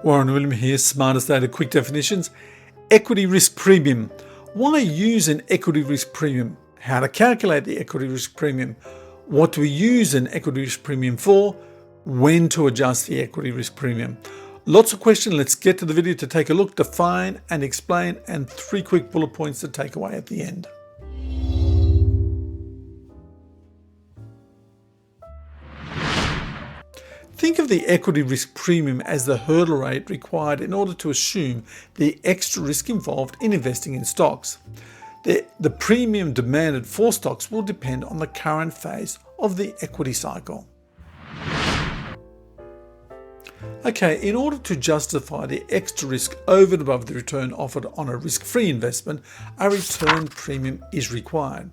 Warren William here, Smartest Data Quick Definitions. Equity Risk Premium. Why use an equity risk premium? How to calculate the equity risk premium? What do we use an equity risk premium for? When to adjust the equity risk premium? Lots of questions. Let's get to the video to take a look, define and explain, and 3 quick bullet points to take away at the end. Think of the equity risk premium as the hurdle rate required in order to assume the extra risk involved in investing in stocks. The premium demanded for stocks will depend on the current phase of the equity cycle. Okay, in order to justify the extra risk over and above the return offered on a risk-free investment, a return premium is required.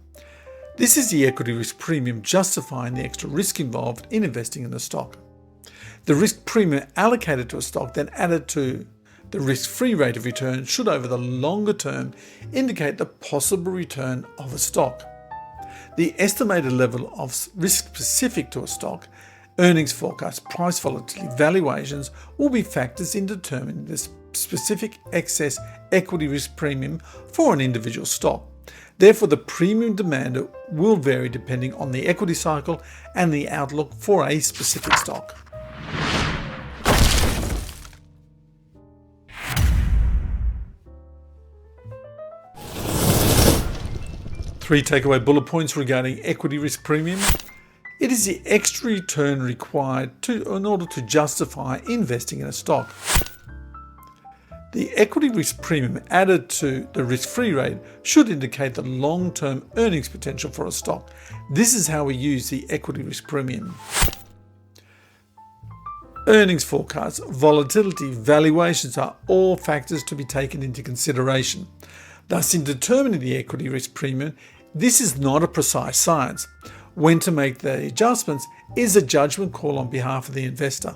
This is the equity risk premium justifying the extra risk involved in investing in a stock. The risk premium allocated to a stock then added to the risk-free rate of return should over the longer term indicate the possible return of a stock. The estimated level of risk specific to a stock, earnings forecast, price volatility, valuations will be factors in determining the specific excess equity risk premium for an individual stock. Therefore, the premium demanded will vary depending on the equity cycle and the outlook for a specific stock. Three takeaway bullet points regarding equity risk premium. It is the extra return required in order to justify investing in a stock. The equity risk premium added to the risk-free rate should indicate the long-term earnings potential for a stock. This is how we use the equity risk premium. Earnings forecasts, volatility, valuations are all factors to be taken into consideration. Thus, in determining the equity risk premium, this is not a precise science. When to make the adjustments is a judgment call on behalf of the investor.